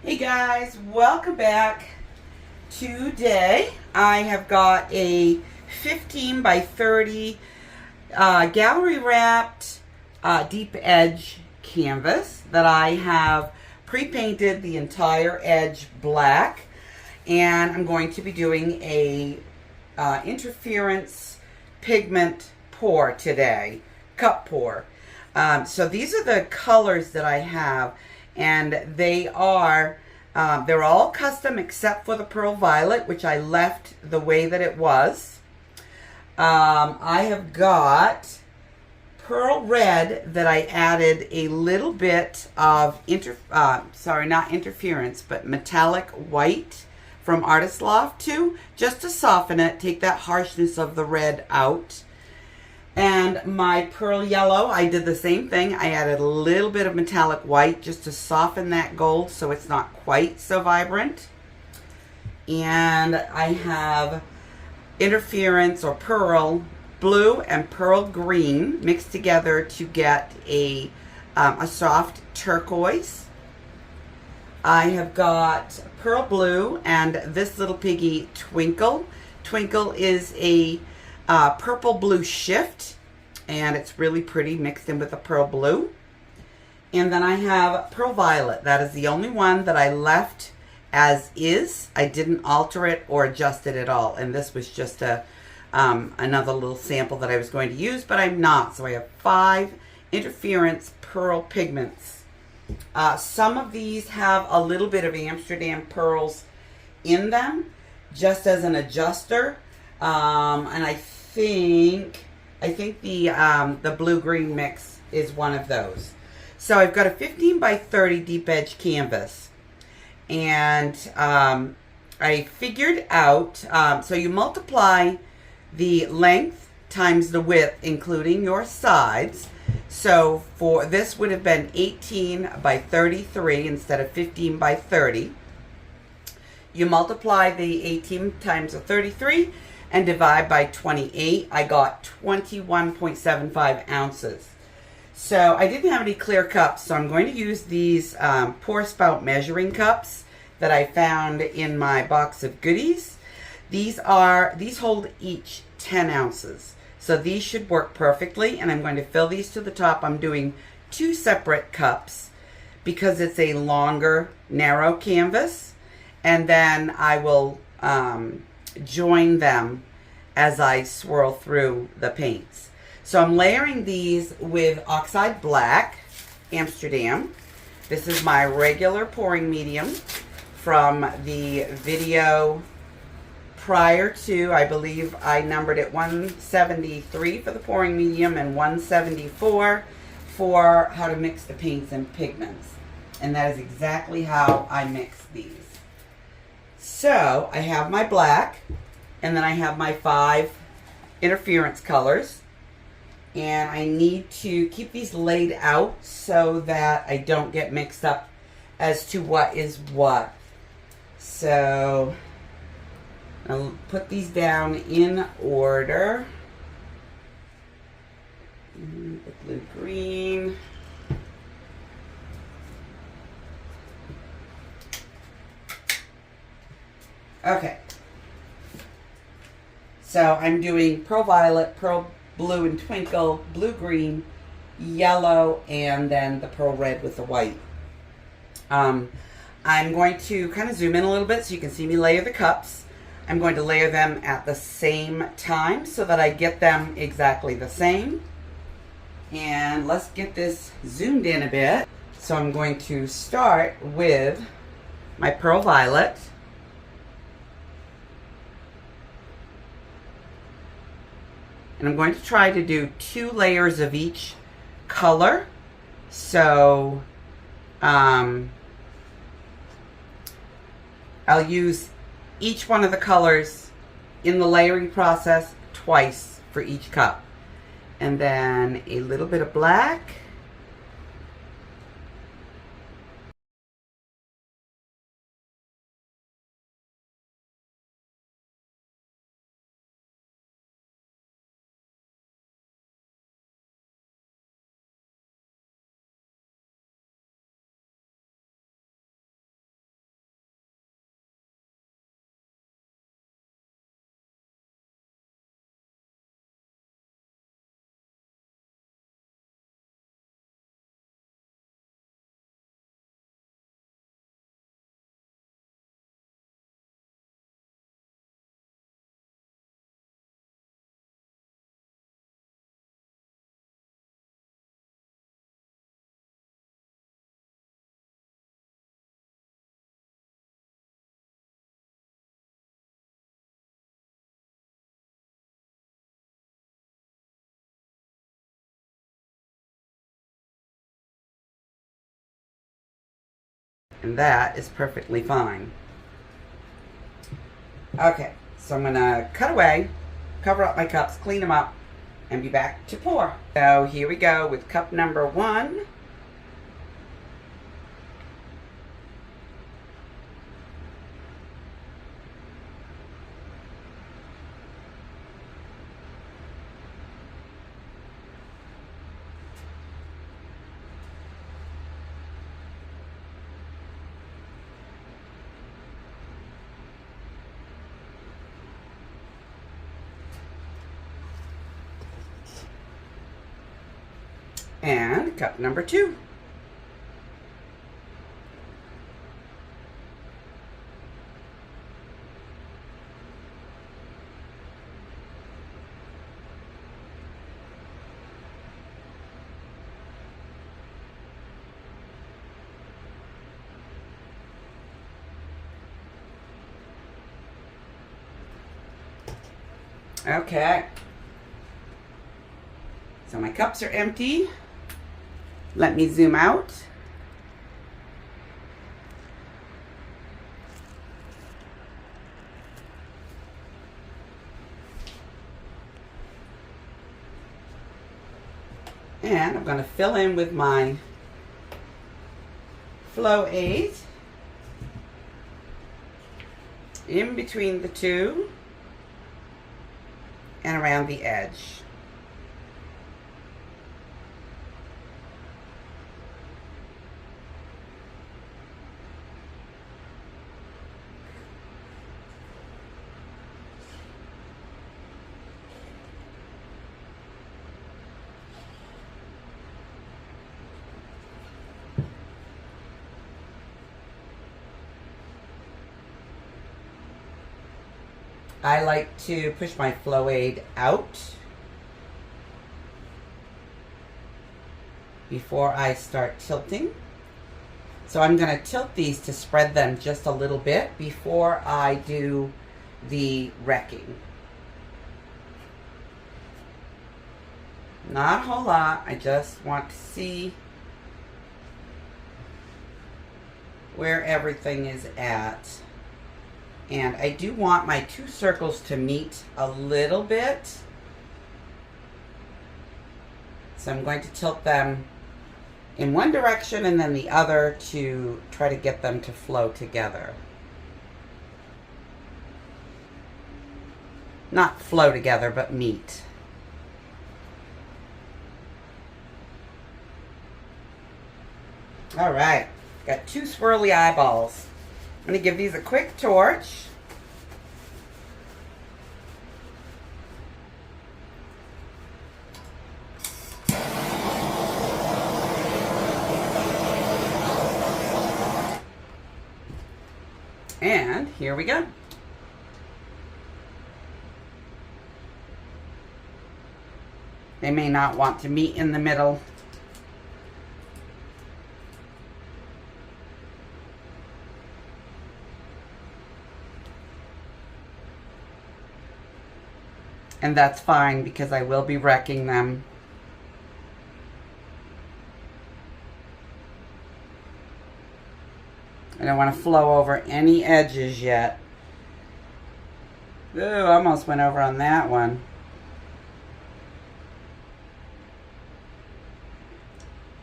Hey guys, welcome back. Today I have got a 15 by 30 gallery wrapped deep edge canvas that I have pre-painted the entire edge black, and I'm going to be doing a interference pigment pour today, cup pour. So these are the colors that I have, and they are they're all custom except for the pearl violet, which I left the way that it was. I have got pearl red that I added a little bit of not interference, but metallic white from Artist Loft to, just to soften it, take that harshness of the red out. And my pearl yellow, I did the same thing. I added a little bit of metallic white just to soften that gold so it's not quite so vibrant. And I have interference or pearl blue and pearl green mixed together to get a soft turquoise. I have got pearl blue and this little piggy Twinkle. Twinkle is a purple blue shift, and it's really pretty mixed in with the pearl blue. And then I have pearl violet. That is the only one that I left as is. I didn't alter it or adjust it at all, and this was just another little sample that I was going to use, but I'm not. So I have 5 interference pearl pigments. Some of these have a little bit of Amsterdam pearls in them just as an adjuster, and I think the blue-green mix is one of those. So I've got a 15 by 30 deep edge canvas, and I figured out, so you multiply the length times the width, including your sides. So for this would have been 18 by 33 instead of 15 by 30. You multiply the 18 times the 33 and divide by 28. I got 21.75 ounces. So I didn't have any clear cups, so I'm going to use these pour spout measuring cups that I found in my box of goodies. These hold each 10 ounces. So these should work perfectly, and I'm going to fill these to the top. I'm doing 2 separate cups because it's a longer, narrow canvas, and then I will join them as I swirl through the paints. So I'm layering these with Oxide Black, Amsterdam. This is my regular pouring medium from the video prior to, I believe I numbered it 173 for the pouring medium and 174 for how to mix the paints and pigments. And that is exactly how I mix these. So I have my black, and then I have my 5 interference colors, and I need to keep these laid out so that I don't get mixed up as to what is what. So I'll put these down in order. The blue green. Okay. So I'm doing pearl violet, pearl blue and twinkle, blue green, yellow, and then the pearl red with the white. I'm going to kind of zoom in a little bit so you can see me layer the cups. I'm going to layer them at the same time so that I get them exactly the same. And let's get this zoomed in a bit. So I'm going to start with my pearl violet. And I'm going to try to do 2 layers of each color. So I'll use each one of the colors in the layering process twice for each cup. And then a little bit of black. And that is perfectly fine. Okay, so I'm gonna cut away, cover up my cups, clean them up, and be back to pour. So here we go with cup number 1. And cup number 2. Okay. So my cups are empty. Let me zoom out. And I'm going to fill in with my Flow Aid in between the two and around the edge. I like to push my Flow Aid out before I start tilting. So I'm going to tilt these to spread them just a little bit before I do the wrecking. Not a whole lot. I just want to see where everything is at. And I do want my two circles to meet a little bit. So I'm going to tilt them in one direction and then the other to try to get them to flow together. Not flow together, but meet. All right, got two swirly eyeballs. I'm going to give these a quick torch. And here we go. They may not want to meet in the middle. And that's fine because I will be wrecking them. I don't want to flow over any edges yet. Ooh, almost went over on that one.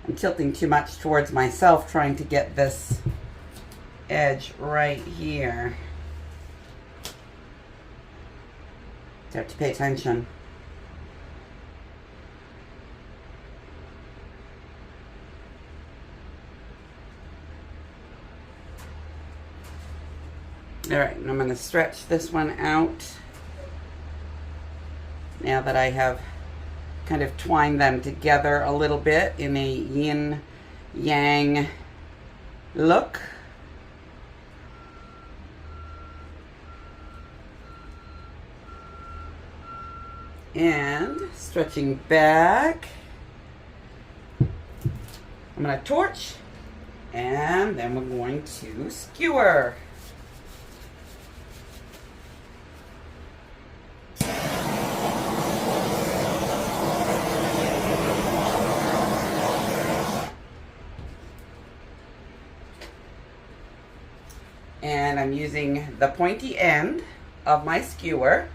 I'm tilting too much towards myself trying to get this edge right here. So I have to pay attention. All right, and I'm going to stretch this one out now that I have kind of twined them together a little bit in a yin-yang look. And stretching back, I'm going to torch, and then we're going to skewer. And I'm using the pointy end of my skewer.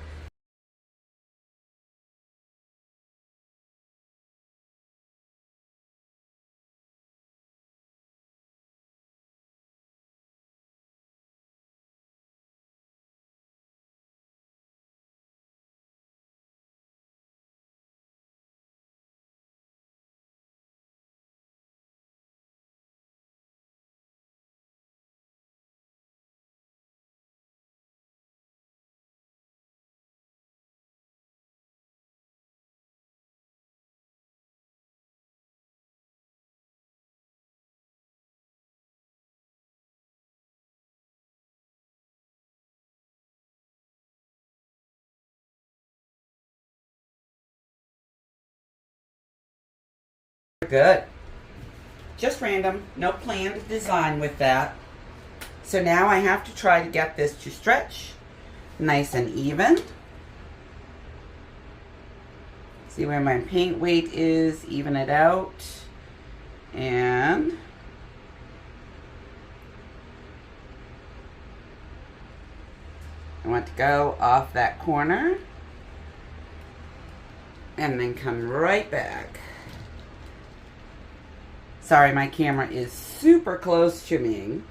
Good. Just random, no planned design with that. So now I have to try to get this to stretch nice and even. See where my paint weight is, even it out. And I want to go off that corner and then come right back. Sorry, my camera is super close to me.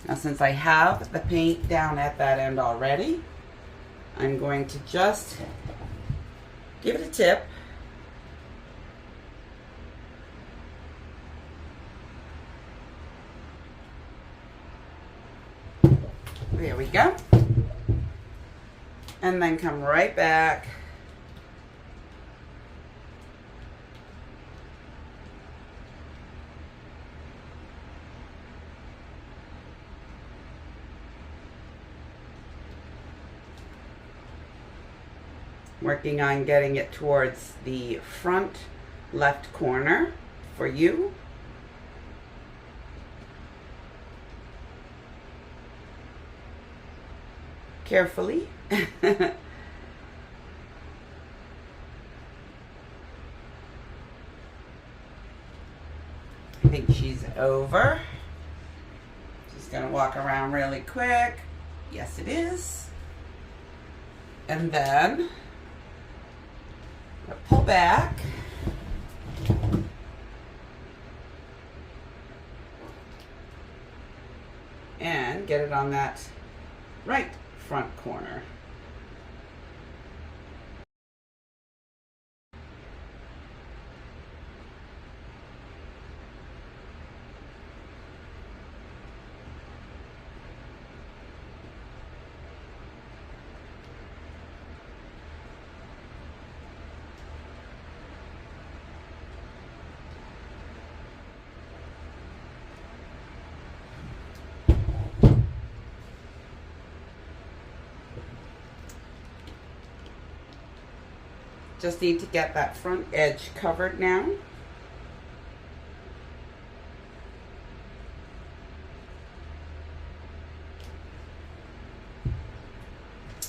Now, since I have the paint down at that end already, I'm going to just give it a tip. There we go. And then come right back. Working on getting it towards the front left corner for you. Carefully. I think she's over. Just gonna walk around really quick. Yes, it is. And then pull back. And get it on that right front corner. Just need to get that front edge covered now.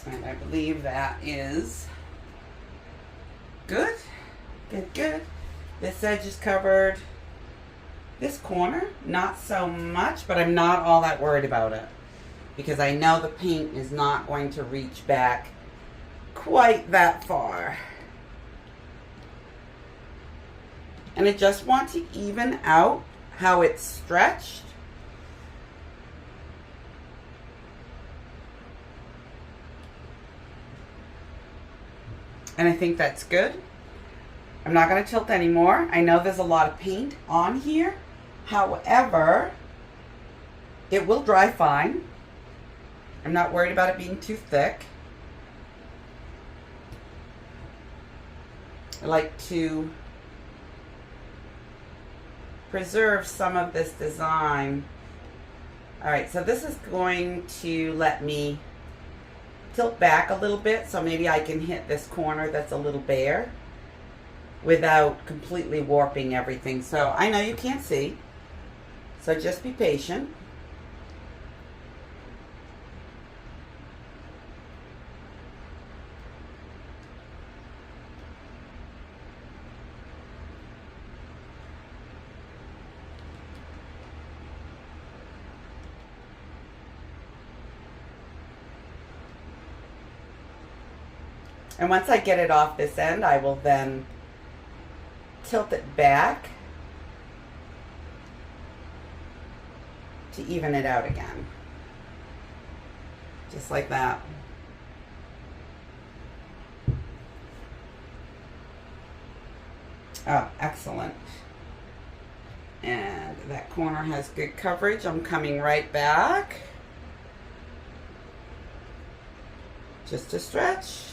And I believe that is good. Good, good. This edge is covered. This corner, not so much, but I'm not all that worried about it because I know the paint is not going to reach back quite that far. And I just want to even out how it's stretched. And I think that's good. I'm not going to tilt anymore. I know there's a lot of paint on here. However, it will dry fine. I'm not worried about it being too thick. I like to preserve some of this design. All right, so this is going to let me tilt back a little bit, so maybe I can hit this corner that's a little bare without completely warping everything. So I know you can't see, so just be patient. And once I get it off this end, I will then tilt it back to even it out again. Just like that. Oh, excellent. And that corner has good coverage. I'm coming right back. Just a stretch.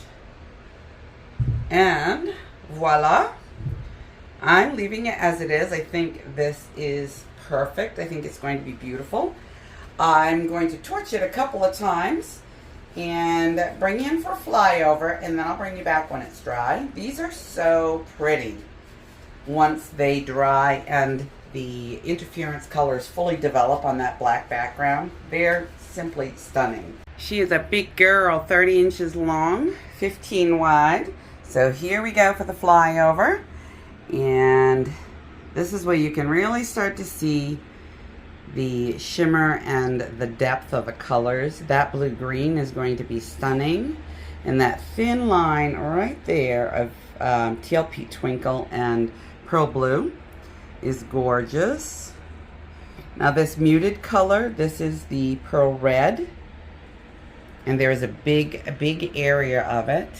And voila. I'm leaving it as it is. I think this is perfect. I think it's going to be beautiful. I'm going to torch it a couple of times and bring you in for a flyover, and then I'll bring you back when it's dry. These are so pretty once they dry and the interference colors fully develop on that black background. They're simply stunning. She is a big girl, 30 inches long, 15 wide. So here we go for the flyover. And this is where you can really start to see the shimmer and the depth of the colors. That blue-green is going to be stunning. And that thin line right there of TLP Twinkle and Pearl Blue is gorgeous. Now this muted color, this is the Pearl Red. And there is a big area of it.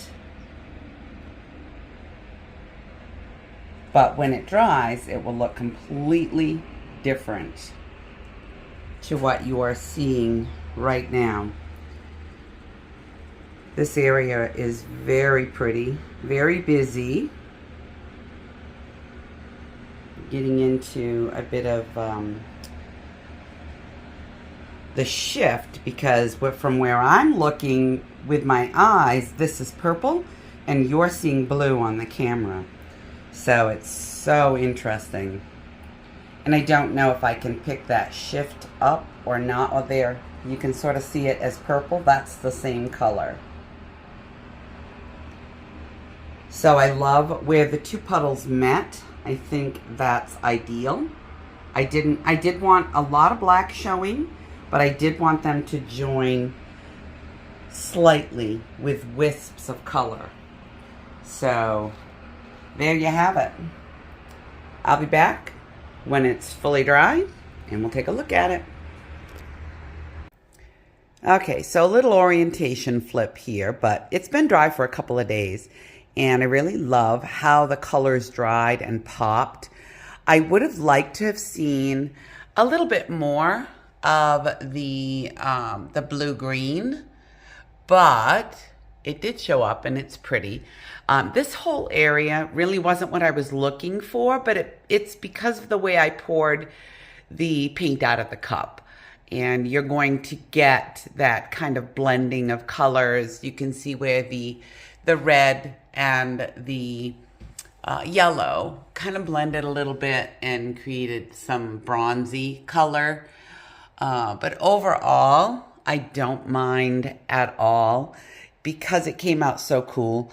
But when it dries, it will look completely different to what you are seeing right now. This area is very pretty, very busy. Getting into a bit of the shift, because from where I'm looking with my eyes, this is purple and you're seeing blue on the camera. So it's so interesting. And I don't know if I can pick that shift up or not. Oh, there, you can sort of see it as purple. That's the same color. So I love where the two puddles met. I think that's ideal. I did want a lot of black showing, but I did want them to join slightly with wisps of color. So there you have it. I'll be back when it's fully dry and we'll take a look at it. Okay, so a little orientation flip here, but it's been dry for a couple of days and I really love how the colors dried and popped. I would have liked to have seen a little bit more of the blue-green, but it did show up and it's pretty. This whole area really wasn't what I was looking for, but it's because of the way I poured the paint out of the cup. And you're going to get that kind of blending of colors. You can see where the red and the yellow kind of blended a little bit and created some bronzy color. But overall, I don't mind at all because it came out so cool.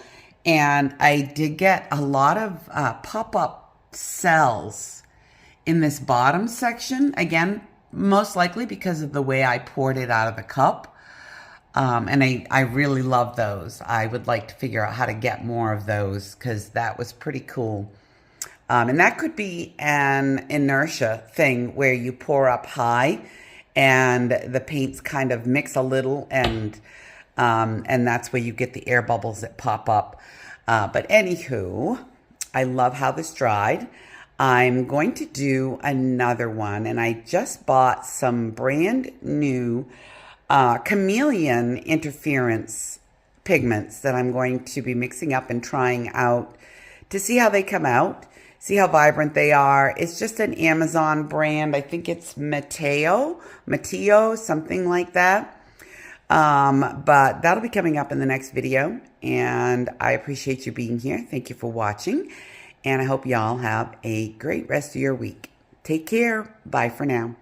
And I did get a lot of pop-up cells in this bottom section. Again, most likely because of the way I poured it out of the cup. And I really love those. I would like to figure out how to get more of those because that was pretty cool. And that could be an inertia thing where you pour up high and the paints kind of mix a little and that's where you get the air bubbles that pop up. But anywho, I love how this dried. I'm going to do another one, and I just bought some brand new chameleon interference pigments that I'm going to be mixing up and trying out to see how they come out, see how vibrant they are. It's just an Amazon brand. I think it's Mateo, something like that. But that'll be coming up in the next video, and I appreciate you being here. Thank you for watching, and I hope y'all have a great rest of your week. Take care. Bye for now.